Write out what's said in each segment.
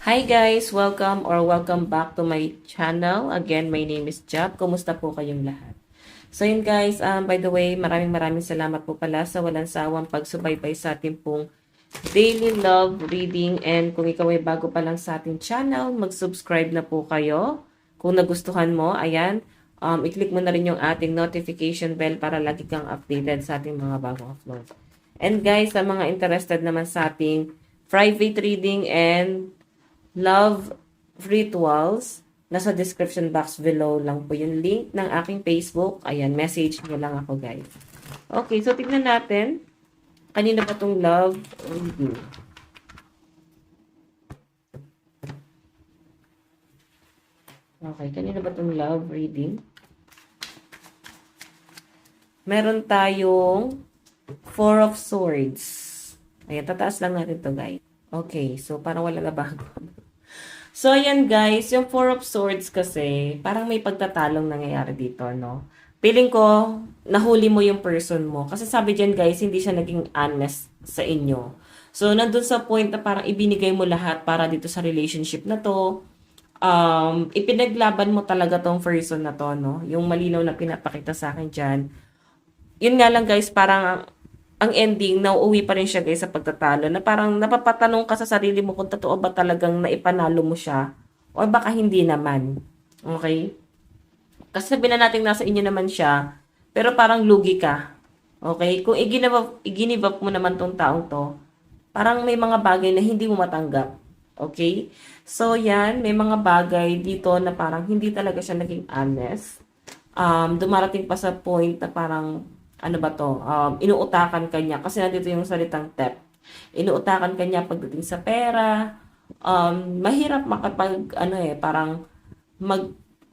Hi guys! Welcome back to my channel. Again, my name is Jap. Kumusta po kayong lahat? So yun guys, by the way, maraming salamat po pala sa walang sawang pagsubaybay sa ating pong daily love reading. And kung ikaw ay bago pa lang sa ating channel, mag-subscribe na po kayo. Kung nagustuhan mo, ayan, i-click mo na rin yung ating notification bell para lagi kang updated sa ating mga bagong uploads. And guys, sa mga interested naman sa ating private reading and love rituals, nasa description box below lang po yung link ng aking Facebook. Ayan, message nyo lang ako guys. Okay, so tignan natin. Kanina ba itong love reading? Okay, kanina ba itong love reading? Meron tayong Four of Swords. Ayan, tataas lang natin to guys. Okay, so parang wala na bago. So, ayan guys, yung Four of Swords kasi, parang may pagtatalong nangyayari dito, no? Feeling ko, nahuli mo yung person mo. Kasi sabi dyan guys, hindi siya naging honest sa inyo. So, nandun sa point na parang ibinigay mo lahat para dito sa relationship na to. Ipinaglaban mo talaga tong person na to, no? Yung malinaw na pinapakita sa akin dyan. Yun nga lang guys, parang ang ending, nauuwi pa rin siya guys sa pagtatalo na parang napapatanong ka sa sarili mo kung totoo ba talagang naipanalo mo siya o baka hindi naman. Okay? Kasi sabihin na natin nasa inyo naman siya, pero parang lugi ka. Okay? Kung i-give up mo naman tong taong to, parang may mga bagay na hindi mo matanggap. Okay? So, yan, may mga bagay dito na parang hindi talaga siya naging honest. Dumarating pa sa point na parang ano ba to, inuutakan kanya, kasi nandito yung salitang theft. Inuutakan kanya pagdating sa pera, mahirap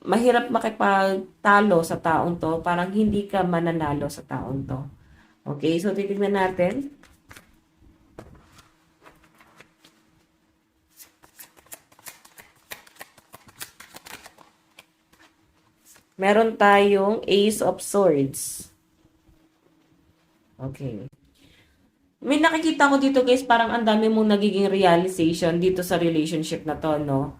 mahirap makipagtalo sa taong to, parang hindi ka mananalo sa taong to. Okay, so titignan natin. Meron tayong Ace of Swords. Okay. May nakikita ko dito guys, parang ang dami mong nagiging realization dito sa relationship na to, no?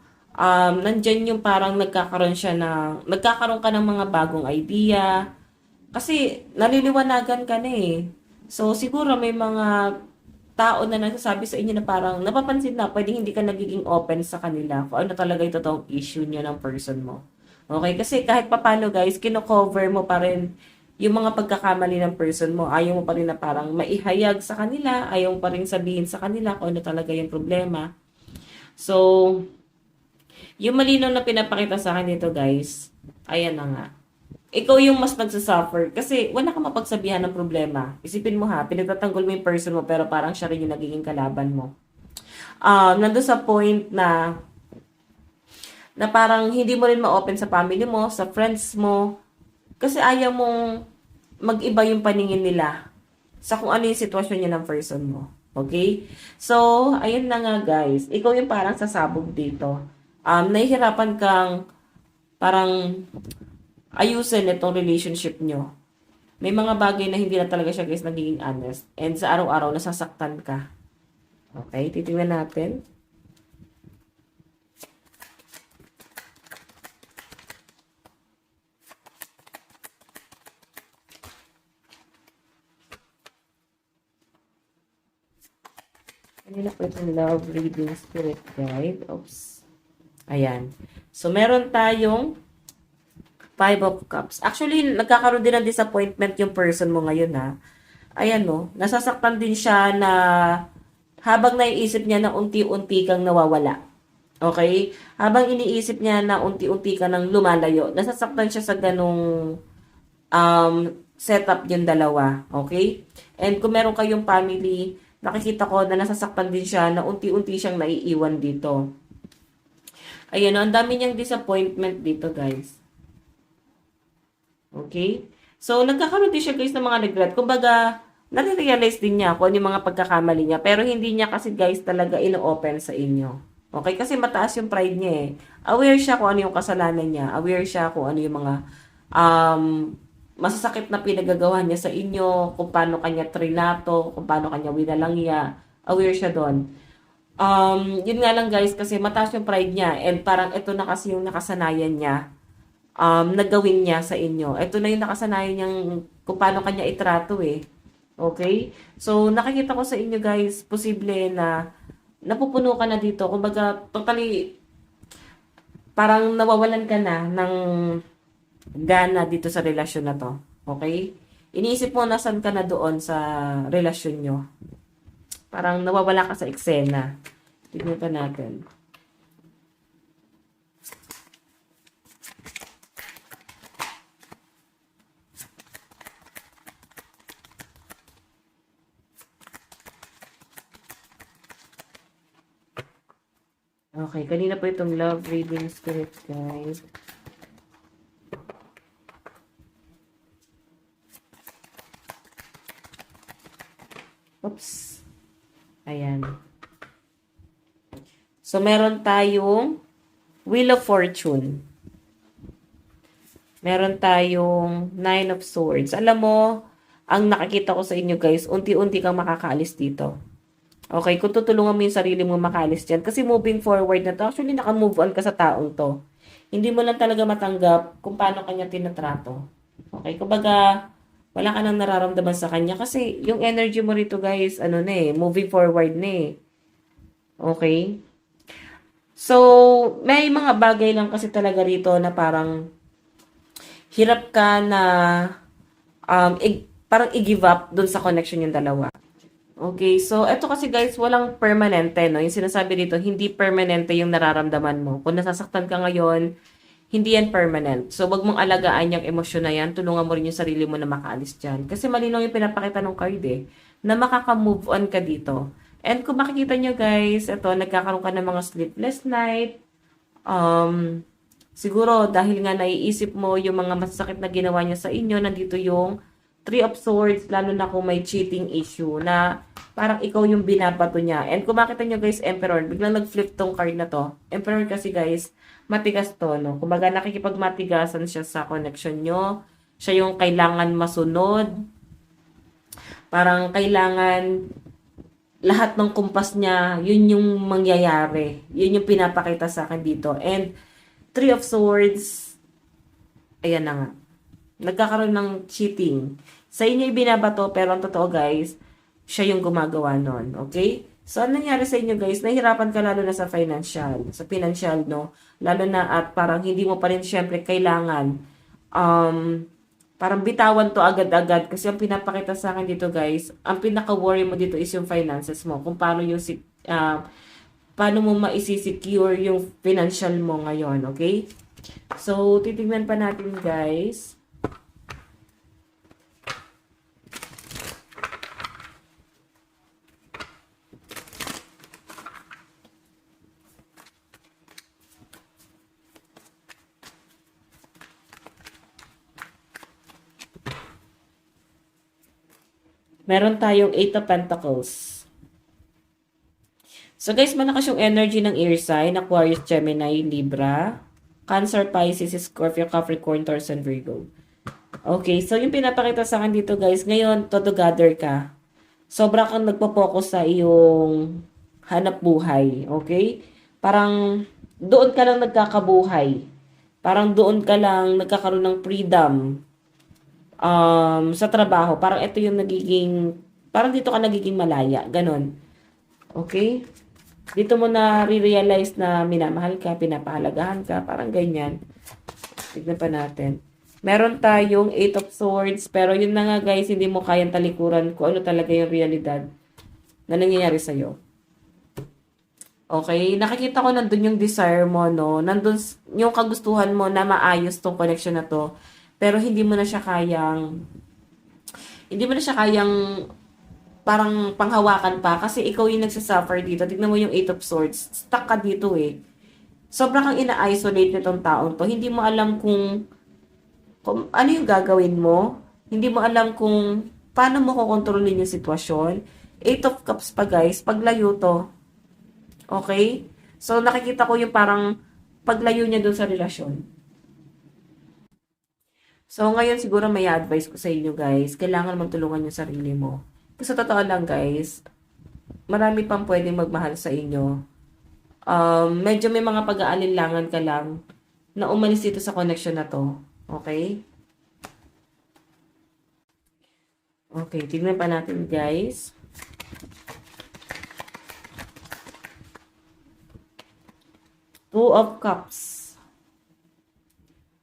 Nandyan yung parang nagkakaroon ka ng mga bagong idea. Kasi naliliwanagan ka na eh. So siguro may mga tao na nagsasabi sa inyo na parang napapansin na pwedeng hindi ka nagiging open sa kanila kung ano talaga yung totoong issue nyo ng person mo. Okay? Kasi kahit papano guys, kino-cover mo pa rin yung mga pagkakamali ng person mo. Ayaw mo pa rin na parang maihayag sa kanila, ayaw mo pa rin sabihin sa kanila kung ano talaga yung problema. So, yung malinaw na pinapakita sa akin dito guys, ayan na nga. Ikaw yung mas nagsasuffer kasi wala kang mapagsabihan ng problema. Isipin mo ha, pinagtatanggol mo yung person mo pero parang siya rin yung nagiging kalaban mo. Nandun sa point na parang hindi mo rin ma-open sa family mo, sa friends mo, kasi ayaw mong mag-iba yung paningin nila sa kung ano yung sitwasyon niya ng person mo. Okay? So, ayun na nga guys. Ikaw yung parang sasabog dito. Nahihirapan kang parang ayusin itong relationship nyo. May mga bagay na hindi na talaga siya guys nagiging honest. And sa araw-araw, nasasaktan ka. Okay? Titingnan natin. Kanina po itong love reading spirit guide. Oops. Ayan. So, meron tayong Five of Cups. Actually, nagkakaroon din ng disappointment yung person mo ngayon ha. Ayan no. Nasasaktan din siya na habang naiisip niya na unti-unti kang nawawala. Okay? Habang iniisip niya na unti-unti ka nang lumalayo, nasasaktan siya sa ganong setup yung dalawa. Okay? And kung meron kayong family, nakikita ko na nasasaktan din siya na unti-unti siyang naiiwan dito. Ayan, ang dami niyang disappointment dito, guys. Okay? So, nagkakaroon din siya, guys, ng mga regret. Kumbaga, nare-realize din niya kung ano yung mga pagkakamali niya. Pero hindi niya kasi, guys, talaga ino-open sa inyo. Okay? Kasi mataas yung pride niya eh. Aware siya kung ano yung kasalanan niya. Aware siya kung ano yung mga masasakit na pinagagawa niya sa inyo, kung paano kanya trinato, kung paano kanya winalangya, aware siya doon. Yun nga lang guys, kasi mataas yung pride niya, and parang ito na kasi yung nakasanayan niya, nagawin niya sa inyo. Ito na yung nakasanayan niyang kung paano kanya itrato eh. Okay? So, nakikita ko sa inyo guys, posible na napupuno ka na dito. Kumbaga, totally, parang nawawalan ka na ng gana dito sa relasyon na to. Okay? Iniisip mo nasan ka na doon sa relasyon nyo. Parang nawawala ka sa eksena. Tignan pa natin. Okay, kanina po itong love reading spirit guide. Oops. Ayan. So, meron tayong Wheel of Fortune. Meron tayong Nine of Swords. Alam mo, ang nakikita ko sa inyo guys, unti-unti kang makakaalis dito. Okay, kung tutulungan mo yung sarili mo makaalis dyan. Kasi moving forward na to, actually naka-move on ka sa taong to. Hindi mo lang talaga matanggap kung paano kanya tinatrato. Okay, kumbaga, wala ka nang nararamdaman sa kanya. Kasi yung energy mo rito guys, ano na eh, moving forward na eh. Okay? So, may mga bagay lang kasi talaga rito na parang hirap ka na parang i-give up dun sa connection yung dalawa. Okay, so eto kasi guys, walang permanente, no? Yung sinasabi dito, hindi permanente yung nararamdaman mo. Kung nasasaktan ka ngayon, hindi yan permanent. So, wag mong alagaan yung emosyon na yan. Tulungan mo rin yung sarili mo na makaalis dyan. Kasi malinaw yung pinapakita ng card eh, na makaka-move on ka dito. And kung makikita nyo guys, eto, nagkakaroon ka ng mga sleepless night. Siguro, dahil nga naiisip mo yung mga masakit na ginawa niya sa inyo, nandito yung Three of Swords, lalo na kung may cheating issue, na parang ikaw yung binabato niya. And kung makita nyo guys, Emperor, biglang nag-flip tong card na to. Emperor kasi guys, matigas to, no? Kumbaga nakikipagmatigasan siya sa connection nyo. Siya yung kailangan masunod. Parang kailangan lahat ng kumpas niya, yun yung mangyayari. Yun yung pinapakita sa akin dito. And Three of Swords, ayan na nga. Nagkakaroon ng cheating. Sa inyo ibinabato, pero ang totoo guys, siya yung gumagawa nun. Okay? So, ano nangyari sa inyo guys? Nahirapan ka lalo na sa financial. Sa financial, no? Lalo na at parang hindi mo pa rin syempre kailangan parang bitawan to agad-agad. Kasi ang pinapakita sa akin dito guys, ang pinaka-worry mo dito is yung finances mo. Kung paano yung paano mo maisisecure yung financial mo ngayon. Okay? So, titignan pa natin guys. Meron tayong Eight of Pentacles. So guys, malakas yung energy ng air sign, Aquarius, Gemini, Libra, Cancer, Pisces, Scorpio, Capricorn, Taurus, and Virgo. Okay, so yung pinapakita sa akin dito guys, ngayon, todo gather ka. Sobra kang nagpo-focus sa iyong hanap buhay. Okay? Parang doon ka lang nagkakabuhay. Parang doon ka lang nagkakaroon ng freedom. Sa trabaho, parang ito yung nagiging, parang dito ka nagiging malaya, ganon. Okay? Dito mo na re-realize na minamahal ka, pinapahalagahan ka, parang ganyan. Tignan pa natin. Meron tayong Eight of Swords, pero yun na nga guys, hindi mo kayang talikuran kung ano talaga yung realidad na nangyayari sa'yo. Okay? Nakikita ko nandun yung desire mo, no? Nandun yung kagustuhan mo na maayos tong connection na to. Pero hindi mo na siya kayang parang panghawakan pa kasi ikaw yung nagsasuffer dito. Tignan mo yung Eight of Swords. Stuck ka dito eh. Sobrang kang ina-isolate nitong taong to. Hindi mo alam kung ano yung gagawin mo. Hindi mo alam kung paano mo kukontrolin yung sitwasyon. Eight of Cups pa guys. Paglayo to. Okay? So nakikita ko yung parang paglayo niya dun sa relasyon. So, ngayon siguro may advice ko sa inyo guys, kailangan magtulungan yung sarili mo. Kasi sa totoo lang guys, marami pang pwedeng magmahal sa inyo. Medyo may mga pag-aalinlangan ka lang na umalis dito sa connection na to. Okay? Okay, tignan pa natin guys. Two of Cups.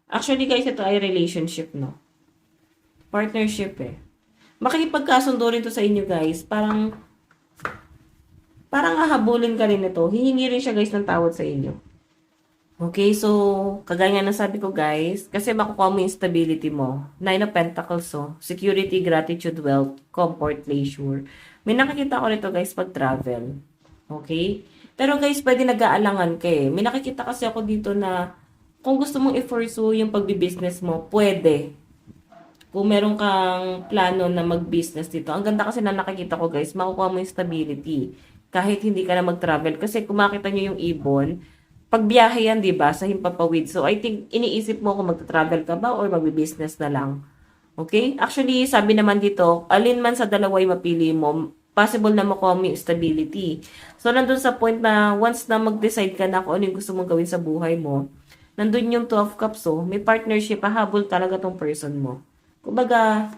Actually guys, ito ay relationship, no? Partnership eh. Makikipagkasundo rin to sa inyo guys. Parang hahabulin ka rin ito. Hihingi rin siya guys ng tawad sa inyo. Okay, so, kagaya ng sabi ko guys, kasi makukuha mo yung stability mo. Nine of Pentacles, so, security, gratitude, wealth, comfort, leisure. May nakikita ko rito guys pag travel. Okay? Pero guys, pwede nag-aalangan ka eh. May nakikita kasi ako dito na kung gusto mong i-pursue yung pagbi-business mo, pwede. Kung meron kang plano na mag-business dito. Ang ganda kasi na nakikita ko guys, makukuha mo yung stability. Kahit hindi ka na mag-travel. Kasi kung makita nyo yung ibon, pagbiyahe yan, di ba, sa Himpapawid. So, I think, iniisip mo kung mag-travel ka ba or mag-business na lang. Okay? Actually, sabi naman dito, alin man sa dalawa yung mapili mo, possible na makuha mo yung stability. So, nandun sa point na once na mag-decide ka na kung ano yung gusto mong gawin sa buhay mo, nandun yung 12 cups, so, may partnership, hahabol talaga tong person mo. Kumbaga,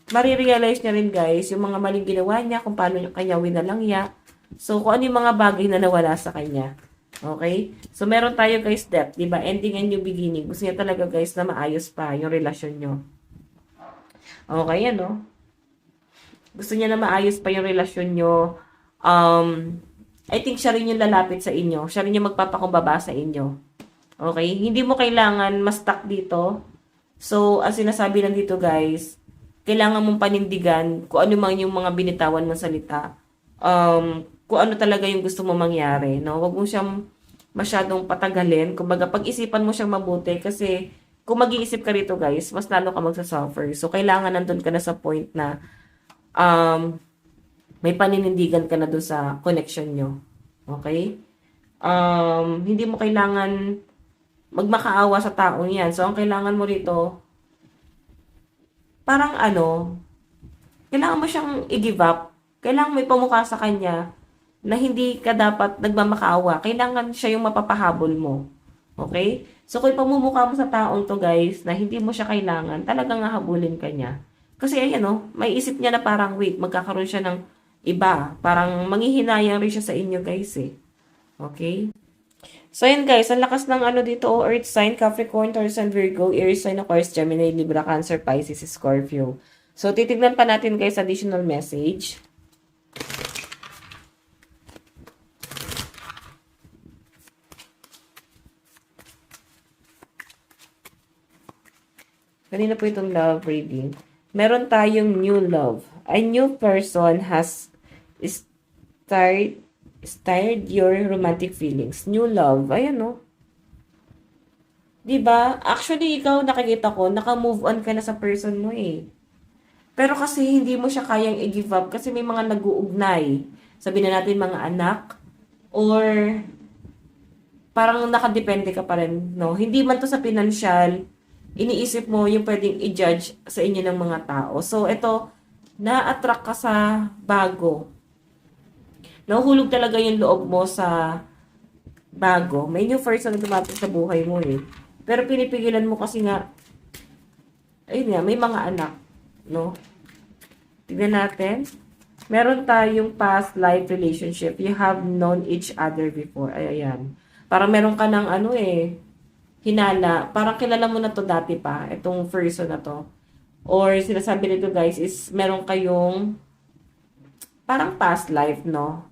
marirealize niya rin guys, yung mga maling ginawa niya, kung paano kanya winalangya. So, kung ano yung mga bagay na nawala sa kanya. Okay? So, meron tayo guys depth, diba? Ending and new beginning. Gusto niya talaga guys na maayos pa yung relasyon nyo. Okay, ano? Gusto niya na maayos pa yung relasyon nyo. I think siya rin yung lalapit sa inyo. Siya rin yung magpapakumbaba sa inyo. Okay? Hindi mo kailangan ma-stuck dito. So, ang sinasabi lang dito guys, kailangan mong panindigan kung ano man yung mga binitawan mong salita. Kung ano talaga yung gusto mo mangyari. No? Huwag mo siyang masyadong patagalin. Kumbaga, pag-isipan mo siyang mabuti kasi kung mag-iisip ka rito guys, mas lalo ka magsasuffer. So, kailangan nandun ka na sa point na may paninindigan ka na doon sa connection nyo. Okay? Hindi mo kailangan magmakaawa sa taong yan. So, ang kailangan mo rito, parang kailangan mo siyang i-give up. Kailangan may pamukha sa kanya na hindi ka dapat nagmamakaawa. Kailangan siya yung mapapahabol mo. Okay? So, kung pamumukha mo sa taong to guys, na hindi mo siya kailangan, talagang hahabulin ka niya. Kasi ayan may isip niya na parang wait, magkakaroon siya ng iba. Parang manghihinayang rin siya sa inyo guys eh. Okay? So ayan guys, ang lakas ng dito, Earth sign, Capricorn, Taurus and Virgo, Aries sign, Aquarius, Gemini, Libra, Cancer, Pisces, Scorpio. So titignan pa natin guys additional message. Kanina po itong love reading. Meron tayong new love. A new person has started your romantic feelings. New love. Ayan diba? Actually, ikaw nakikita ko, naka-move on ka na sa person mo eh. Pero kasi hindi mo siya kayang i-give up kasi may mga nag-uugnay. Sabihin na natin mga anak or parang nakadepende ka pa rin, no? Hindi man to sa pinansyal, iniisip mo yung pwedeng i-judge sa inyo ng mga tao. So, ito, na-attract ka sa bago. Nahuhulog talaga yung loob mo sa bago. May new person na dumating sa buhay mo eh. Pero pinipigilan mo kasi nga, ayun nga, may mga anak. No? Tignan natin. Meron tayong past life relationship. You have known each other before. Ay, ayan. Parang meron ka ng hinala, parang kilala mo na to dati pa, itong person na to. Or sinasabi nito guys is meron kayong parang past life, no?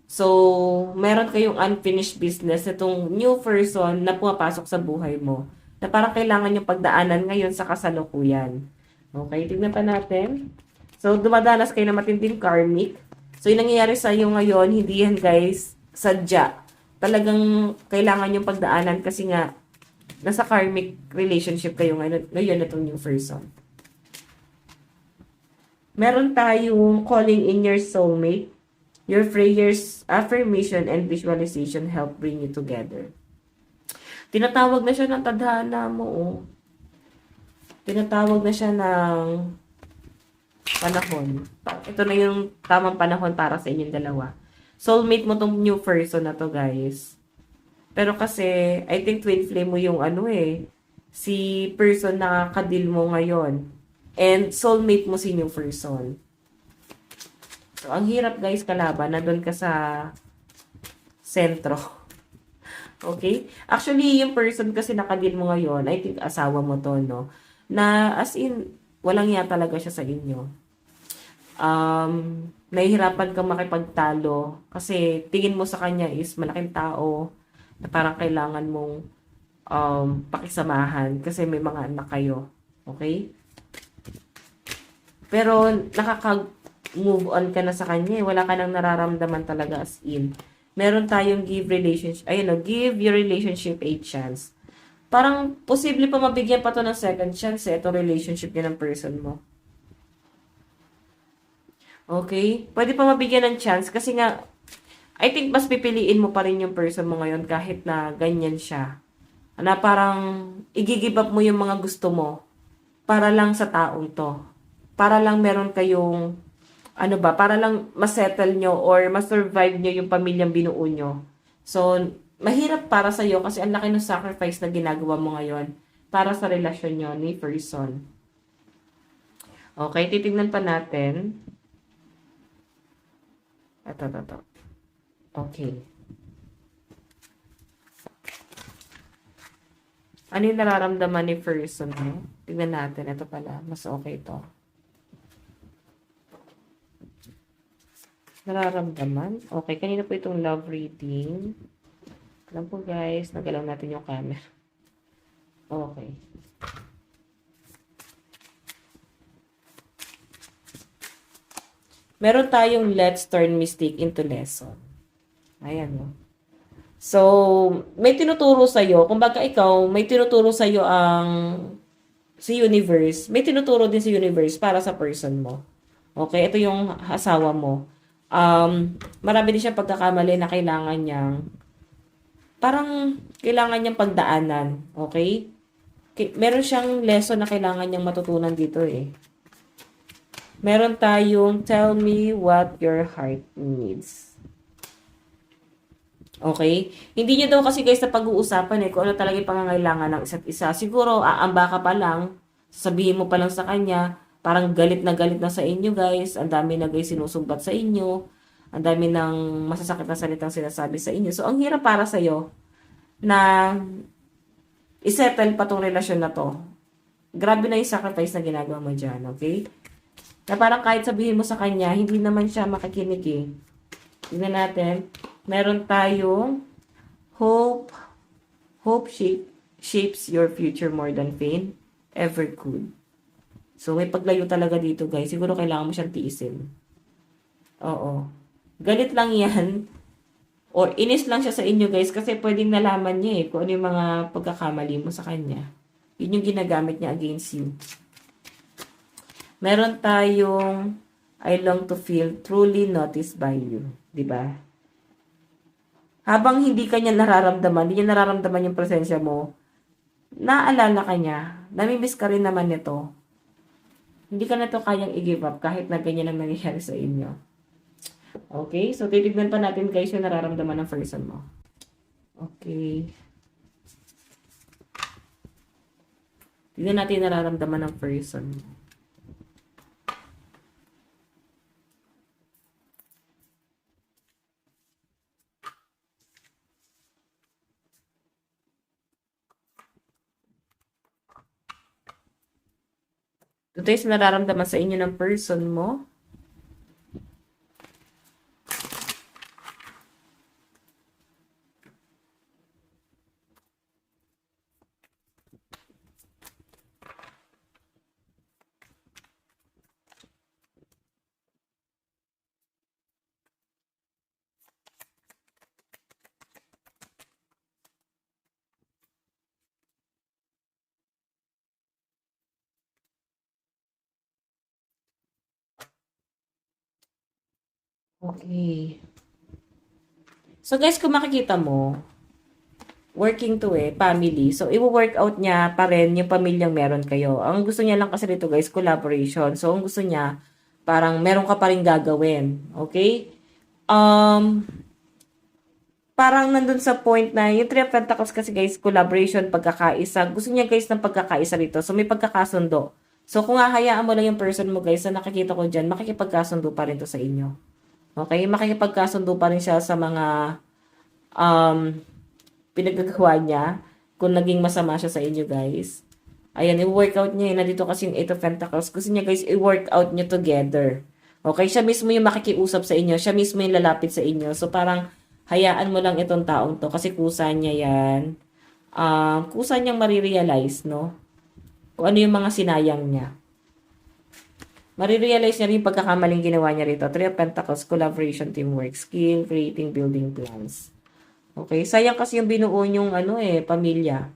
So, meron kayong unfinished business itong new person na pumapasok sa buhay mo. Na parang kailangan yung pagdaanan ngayon sa kasalukuyan. Okay, tignan pa natin. So, dumadanas kayo na matinding karmic. So, yung nangyayari sa iyo ngayon, hindi yan guys sadya. Talagang kailangan yung pagdaanan kasi nga nasa karmic relationship kayo ngayon itong new person. Meron tayong calling in your soulmate. Your prayers, affirmation, and visualization help bring you together. Tinatawag na siya ng tadhana mo. Tinatawag na siya ng panahon. Ito na yung tamang panahon para sa inyong dalawa. Soulmate mo tong new person na to, guys. Pero kasi, I think twin flame mo yung ano eh, si person na kadil mo ngayon. And soulmate mo si new person. So, ang hirap guys kalaban, nandun ka sa sentro. Okay? Actually, yung person kasi nakadil mo ngayon, I think asawa mo to, no? Na as in, walang iya talaga siya sa inyo. Nahihirapan kang makipagtalo kasi tingin mo sa kanya is malaking tao na parang kailangan mong pakisamahan kasi may mga anak kayo. Okay? Pero nakaka-move on ka na sa kanya eh. Wala ka nang nararamdaman talaga as in. Meron tayong give relationship, ayun no, give your relationship a chance. Parang posible pa mabigyan pa to ng second chance eh, itong relationship niya ng person mo. Okay? Pwede pa mabigyan ng chance kasi nga, I think mas pipiliin mo pa rin yung person mo ngayon kahit na ganyan siya. Na parang i-give up mo yung mga gusto mo para lang sa taong to. Para lang meron kayong, ano ba, para lang masettle nyo or masurvive nyo yung pamilyang binuo nyo. So, mahirap para sa'yo kasi ang laki ng sacrifice na ginagawa mo ngayon para sa relasyon nyo ni person. Okay, titignan pa natin. Ito. Okay. Ano yung nararamdaman ni person mo? Tignan natin. Ito pala. Mas okay to. Nararamdaman? Okay. Kanina po itong love reading. Alam po guys. Nagalaw natin yung camera. Okay. Meron tayong let's turn mistake into lesson. Ayan o. So, may tinuturo sa'yo. Kumbaga ikaw, may tinuturo sa'yo ang si universe. May tinuturo din si universe para sa person mo. Okay? Ito yung asawa mo. Marami din siyang pagkakamali na kailangan niyang parang kailangan niyang pagdaanan. Okay? Meron siyang lesson na kailangan niyang matutunan dito eh. Meron tayong tell me what your heart needs. Okay? Hindi niyo daw kasi guys na pag-uusapan eh kung ano talaga yung pangangailangan ng isa't isa. Siguro, aamba ka pa lang, sabihin mo pa lang sa kanya, parang galit na sa inyo guys, ang dami na guys sinusumbat sa inyo, ang dami ng masasakit na salitang sinasabi sa inyo. So, ang hirap para sa'yo na isettle pa tong relasyon na to. Grabe na yung sacrifice na ginagawa mo dyan, okay? Na parang kahit sabihin mo sa kanya, hindi naman siya makikinig eh. Tignan natin. Meron tayong hope. Hope shapes your future more than pain ever could. So, may paglayo talaga dito, guys. Siguro kailangan mo siyang tiisin. Oo. Galit lang yan. Or inis lang siya sa inyo, guys. Kasi pwedeng nalaman niya eh kung ano yung mga pagkakamali mo sa kanya. Yun yung ginagamit niya against you. Meron tayong I long to feel truly noticed by you. Diba? Habang hindi ka niya nararamdaman, hindi niya nararamdaman yung presensya mo, naalala ka niya, namimiss ka rin naman nito. Hindi ka na to kayang i-give up kahit na ganyan ang nangyayari sa inyo. Okay? So, titignan pa natin guys yung nararamdaman ng person mo. Okay. Tignan natin yung nararamdaman ng person mo. Ito yung nararamdaman sa inyo ng person mo. Okay. So guys, kung makikita mo, working to family. So, i-workout niya pa rin yung pamilyang meron kayo. Ang gusto niya lang kasi dito guys, collaboration. So, ang gusto niya, parang meron ka pa rin gagawin. Okay? Um, Parang nandun sa point na yung Three of Pentacles kasi guys, collaboration, pagkakaisa. Gusto niya guys ng pagkakaisa rito. So, may pagkakasundo. So, kung hahayaan mo lang yung person mo guys, na nakikita ko dyan, makikipagkasundo pa rin to sa inyo. Okay? Makikipagkasundo pa rin siya sa mga um, pinagagawa niya. Kung naging masama siya sa inyo guys. Ayan, i-workout niya. Nandito kasi yung Eight of Pentacles. Gusto niya guys, i-workout niyo together. Okay? Siya mismo yung makikiusap sa inyo. Siya mismo yung lalapit sa inyo. So, parang hayaan mo lang itong taong to kasi kusa niya yan. Kusa niyang marirealize, no? Kung ano yung mga sinayang niya. Marirealize niya rin yung pagkakamaling ginawa niya rito. Three of Pentacles, collaboration, teamwork, skill, creating, building plans. Okay? Sayang kasi yung binuo yung pamilya.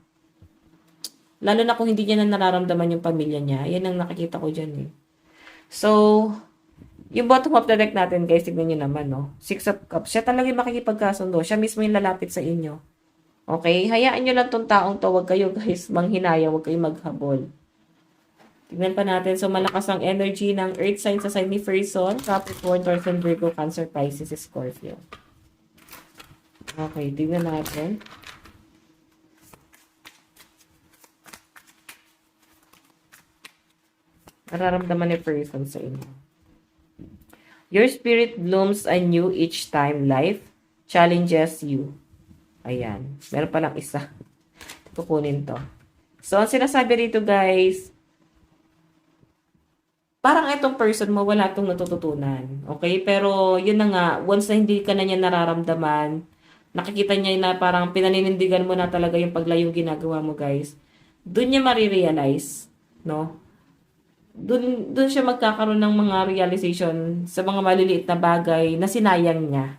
Lalo na kung hindi niya na nararamdaman yung pamilya niya. Yan ang nakikita ko dyan eh. So, yung bottom of the deck natin, guys, tignan nyo naman, no? Six of Cups. Siya talaga yung makikipagkasundo. Siya mismo yung lalapit sa inyo. Okay? Hayaan nyo lang tong taong to. Huwag kayo, guys, manghinaya. Huwag kayo maghabol. Tignan pa natin. So, malakas ang energy ng Earth sign sa sign ni Person, Capricorn, Taurus, Virgo, Cancer, Pisces, Scorpio. Okay, tignan natin. Nararamdaman ni Person sa inyo. Your spirit blooms anew each time life challenges you. Ayan. Meron pa lang isa. Kukunin to. So, ang sinasabi rito, guys, parang itong person mo, wala itong natututunan. Okay? Pero, yun na nga, once na hindi ka na niya nararamdaman, nakikita niya na parang pinaninindigan mo na talaga yung paglayong ginagawa mo, guys. Doon niya marirealize, no? Doon siya magkakaroon ng mga realization sa mga maliliit na bagay na sinayang niya.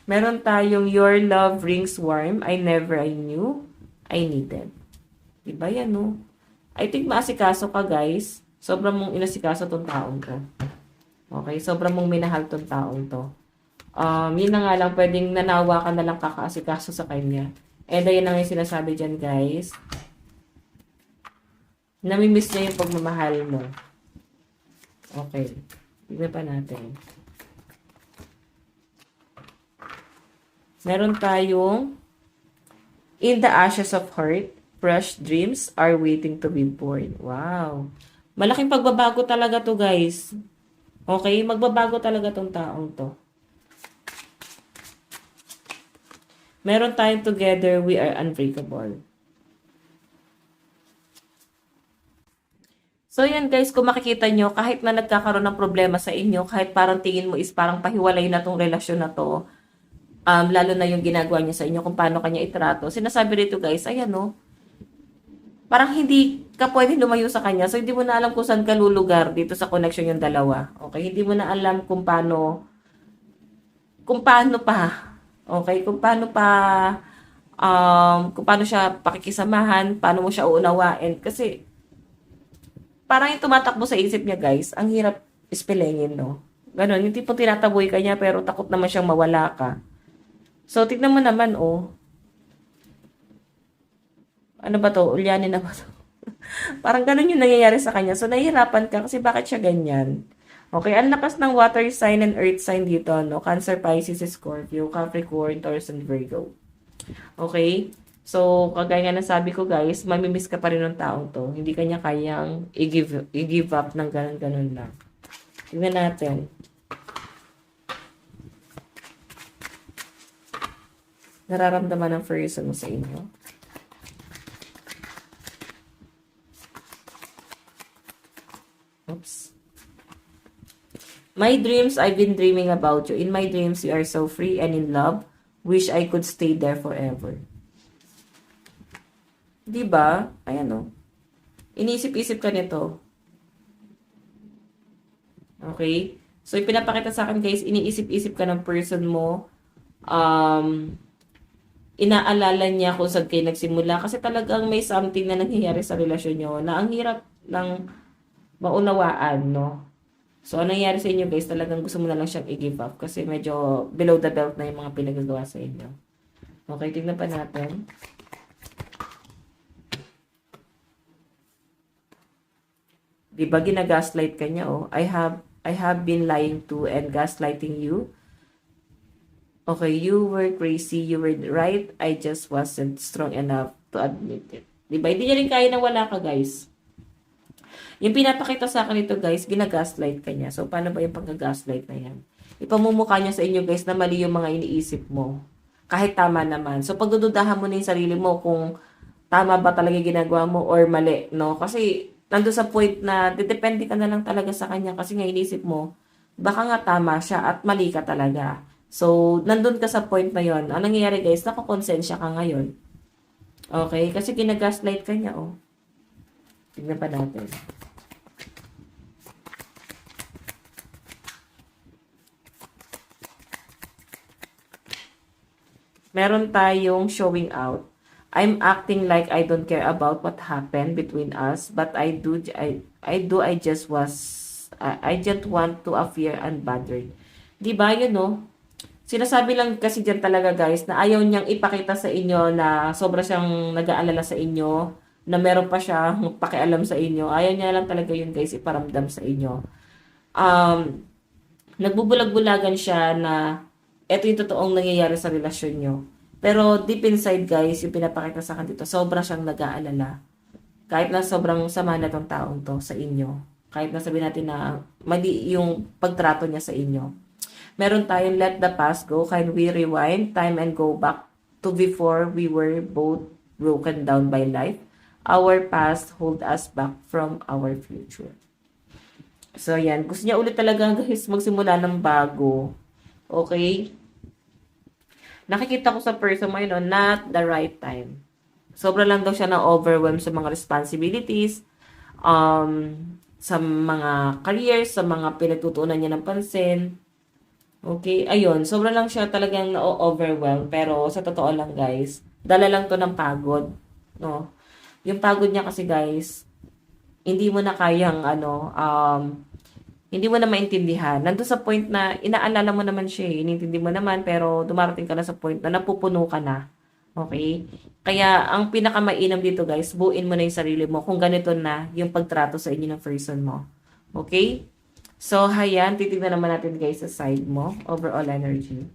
Meron tayong your love rings warm, I knew, I needed. Diba yan, no? I think maasikaso ka, guys. Sobrang mong inasikaso tong taong to. Okay? Sobrang mong minahal tong taong to. Yun na nga lang, pwedeng nanawa ka na lang kakaasikaso sa kanya. And ayun na nga yung sinasabi dyan, guys. Namimiss niya yung pagmamahal mo. Okay. Tignan pa natin. Meron tayong in the ashes of heart, fresh dreams are waiting to be born. Wow. Malaking pagbabago talaga to, guys. Okay? Magbabago talaga tong taong to. Meron tayong together, we are unbreakable. So, yan guys, kung makikita nyo, kahit na nagkakaroon ng problema sa inyo, kahit parang tingin mo is parang pahiwalay na tong relasyon na to, lalo na yung ginagawa niya sa inyo, kung paano kanya itrato, sinasabi rito guys, ayan no, parang hindi ka pwede lumayo sa kanya, so hindi mo na alam kung saan ka lulugar dito sa connection yung dalawa. Okay, hindi mo na alam kung paano pa, okay, kung paano siya pakikisamahan, paano mo siya uunawain, kasi parang yung tumatakbo sa isip niya, guys, ang hirap ispelengin, no? Ganon, yung tipong tinataboy ka niya, pero takot naman siyang mawala ka. So, tignan mo naman, oh. Ano ba to? Ulyanin na ba to? Parang ganon yung nangyayari sa kanya. So, nahihirapan ka kasi bakit siya ganyan? Okay, ang lakas ng water sign and earth sign dito, no? Cancer, Pisces, Scorpio, Capricorn, Taurus, and Virgo. Okay? So, kagaya nga ng sabi ko guys, mamimiss ka pa rin ng taong to. Hindi kanya kayang i-give up ng ganun-ganun lang. Tingnan natin. Nararamdaman ng person mo sa inyo. Oops. My dreams, I've been dreaming about you. In my dreams, you are so free and in love. Wish I could stay there forever. Diba? Ayan o. Iniisip-isip ka nito. Okay? So, ipinapakita sa akin guys, iniisip-isip ka ng person mo. Inaalala niya kung saan kayo nagsimula. Kasi talagang may something na nangyayari sa relasyon nyo na ang hirap ng maunawaan, no? So, anong nangyayari sa inyo guys, talagang gusto mo na lang siyang i-give up kasi medyo below the belt na yung mga pinagagawa sa inyo. Okay, tignan pa natin. Di ba ginagaslight ka niya, oh? I have been lying to and gaslighting you. Okay, you were crazy, you were right, I just wasn't strong enough to admit it. Di ba? Hindi niya rin kaya na wala ka, guys. Yung pinapakita sa akin ito, guys, ginagaslight ka niya. So, paano ba yung pag-gaslight na yan? Ipamumukha niya sa inyo, guys, na mali yung mga iniisip mo. Kahit tama naman. So, pagdududahan mo na yung sarili mo kung tama ba talaga ginagawa mo or mali, no? Kasi, nandun sa point na, depende ka na lang talaga sa kanya kasi nga inisip mo, baka nga tama siya at mali ka talaga. So, nandun ka sa point na yon. Ang nangyayari, guys, nakakonsensya ka ngayon. Okay? Kasi ginagaslight ka niya, oh. Tignan pa natin. Meron tayong showing out. I'm acting like I don't care about what happened between us, but I just want to appear unbothered. 'Di ba 'yun, no? Sinasabi lang kasi diyan talaga, guys, na ayaw niyang ipakita sa inyo na sobra siyang nag-aalala sa inyo, na meron pa siyang pakialam sa inyo. Ayaw niya lang talaga 'yun, guys, iparamdam sa inyo. Nagbubulag-bulagan siya na eto yung totoong nangyayari sa relasyon nyo. Pero deep inside, guys, yung pinapakita sa akin dito, sobra siyang nag-aalala. Kahit na sobrang sama na tong taong to sa inyo. Kahit na sabihin natin na mali yung pagtrato niya sa inyo. Meron tayong let the past go. Can we rewind time and go back to before we were both broken down by life? Our past hold us back from our future. So, yan. Gusto niya ulit talaga, guys, magsimula ng bago. Okay? Nakikita ko sa person mo yun, not the right time. Sobra lang daw siya na-overwhelm sa mga responsibilities, sa mga careers, sa mga pinagtutuunan niya ng pansin. Okay? Ayun, sobra lang siya talagang na-overwhelm. Pero sa totoo lang, guys, dala lang to ng pagod. No? Yung pagod niya kasi, guys, hindi mo na kayang, hindi mo na maintindihan. Nandun sa point na inaalala mo naman siya, inintindi mo naman, pero dumarating ka na sa point na napupuno ka na. Okay? Kaya, ang pinakamainam dito, guys, buuin mo na yung sarili mo kung ganito na yung pagtrato sa inyo ng person mo. Okay? So, hayan, titignan naman natin, guys, sa side mo. Overall energy.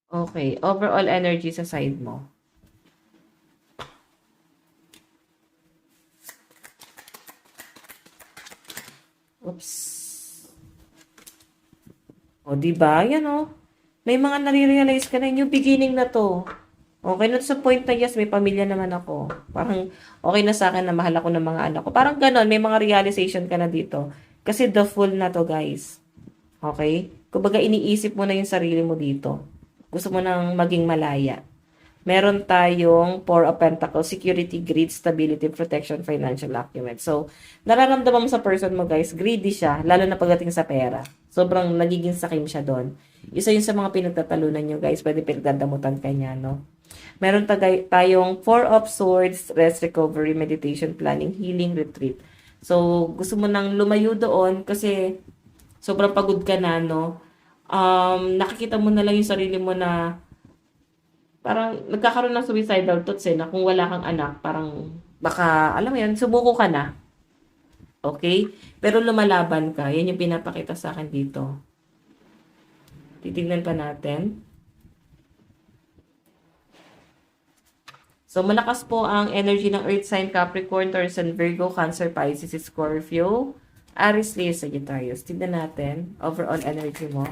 Okay, overall energy sa side mo. Oops. O, diba? Yan, o. May mga nare-realize ka na yung beginning na to. Okay na sa point na yes, may pamilya naman ako. Parang okay na sa akin na mahal ako ng mga anak ko. Parang ganon, may mga realization ka na dito. Kasi the full na to, guys. Okay? Kumbaga, iniisip mo na yung sarili mo dito. Gusto mo nang maging malaya. Meron tayong Four of Pentacles, security, greed, stability, protection, financial acumen. So, nararamdaman mo sa person mo, guys, greedy siya, lalo na pagdating sa pera. Sobrang nagiging sakim siya doon. Isa yun sa mga pinagtatalunan nyo, guys. Pwede pinagdadamutan ka niya, no? Meron tayong Four of Swords, rest, recovery, meditation, planning, healing, retreat. So, gusto mo nang lumayo doon kasi sobrang pagod ka na, no? Nakikita mo na lang yung sarili mo na parang nagkakaroon ng suicidal thoughts na kung wala kang anak, parang baka, alam mo yan, sumuko ka na. Okay? Pero lumalaban ka. Yan yung pinapakita sa akin dito. Titignan pa natin. So, malakas po ang energy ng Earth sign, Capricorn, Taurus, and Virgo, Cancer, Pisces, Scorpio, Aries, Leo, Sagittarius. Tignan natin. Overall energy mo.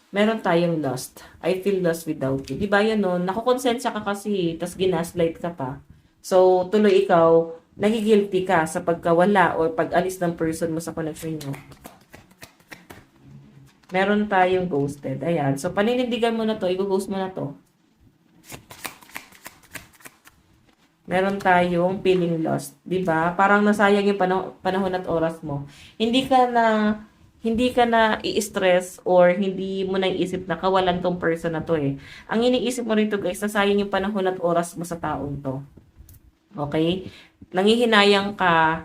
Meron tayong lost. I feel lost without you. Diba yun, no? Nakukonsensya ka kasi, tas ginaslight ka pa. So, tuloy ikaw, nagigilty ka sa pagkawala o pag-alis ng person mo sa connection nyo. Meron tayong ghosted. Ayan. So, paninindigan mo na to. I-ghost mo na to. Meron tayong feeling lost. Diba? Parang nasayang yung panahon at oras mo. Hindi ka na hindi ka na i-stress or hindi mo na iisip na kawalan tong person na to eh. Ang iniisip mo rito guys, nasayang yung panahon at oras mo sa taong to. Okay? Nanghihinayang ka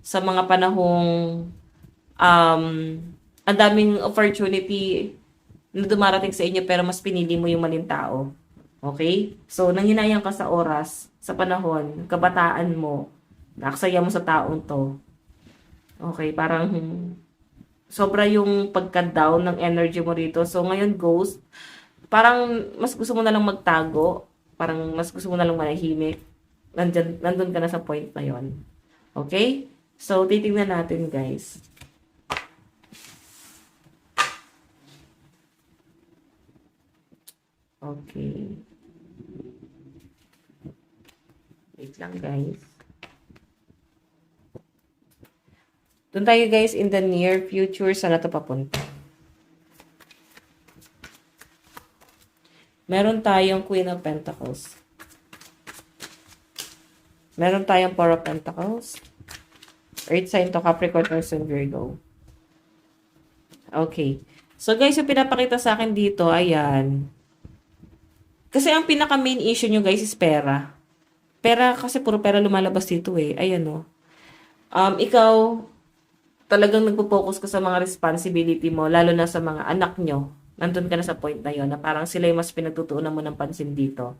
sa mga panahong ang daming opportunity na dumarating sa inyo pero mas pinili mo yung maling tao. Okay? So, nanghinayang ka sa oras, sa panahon, kabataan mo, naaksaya mo sa taong to. Okay, parang sobra yung pagka-down ng energy mo rito. So, ngayon, ghost, parang mas gusto mo na lang magtago. Parang mas gusto mo na lang manahimik. Nandun ka na sa point na yon. Okay? So, titingnan natin, guys. Okay. Wait lang, guys. Doon tayo, guys, in the near future. Saan na ito papunta? Meron tayong Queen of Pentacles. Meron tayong Four of Pentacles. Earth sign to Capricorn, Taurus, and Virgo. Okay. So, guys, yung pinapakita sa akin dito, ayan. Kasi ang pinaka-main issue nyo, guys, is pera. Pera, kasi puro pera lumalabas dito eh. Ayan, no. Ikaw, talagang nagpo-focus ka sa mga responsibility mo, lalo na sa mga anak nyo. Nandun ka na sa point na yon na parang sila yung mas pinagtutuunan mo ng pansin dito.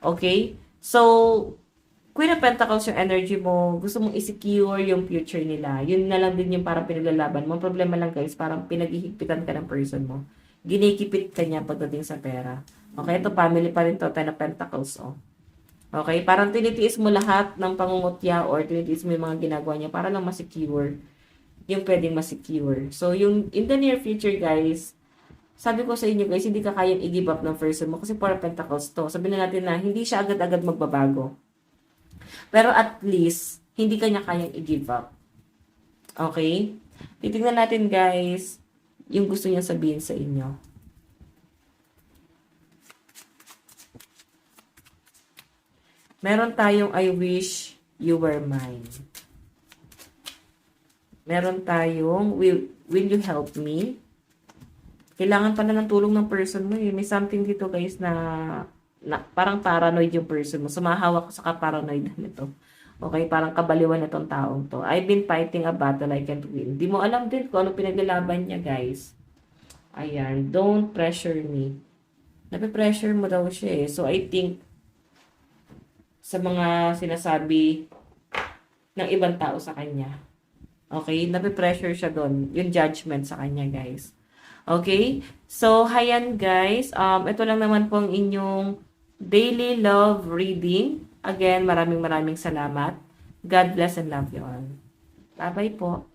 Okay? So, Queen of Pentacles yung energy mo, gusto mong i-secure yung future nila. Yun na lang din yung parang pinaglalaban mo. Ang problema lang guys, parang pinaghihigpitan ka ng person mo. Ginikipit ka niya pagdating sa pera. Okay, ito family pa rin to, Ten of Pentacles, oh. Okay, parang tinitiis mo lahat ng pangungutya or tinitiis mo yung mga ginagawa niya para lang ma-secure yung pwedeng ma-secure. So, yung in the near future, guys, sabi ko sa inyo, guys, hindi ka kayang i-give up ng person mo kasi Four of Pentacles to. Sabihin na natin na hindi siya agad-agad magbabago. Pero at least, hindi ka niya kayang i-give up. Okay? Titingnan natin, guys, yung gusto niya sabihin sa inyo. Meron tayong I wish you were mine. Meron tayong will you help me? Kailangan pala ng tulong ng person mo eh. May something dito guys na parang paranoid yung person mo. Sumahawak sa ka-paranoid nito. Okay, parang kabaliwan itong taong to. I've been fighting a battle I can't win. Di mo alam din kung ano pinaglalaban niya guys. Ayan, don't pressure me. Nape-pressure mo daw siya eh. So I think sa mga sinasabi ng ibang tao sa kanya. Okay? Nape-pressure siya doon. Yung judgment sa kanya, guys. Okay? So, hayan, guys. Ito lang naman po ang inyong daily love reading. Again, maraming salamat. God bless and love you all. Bye-bye po.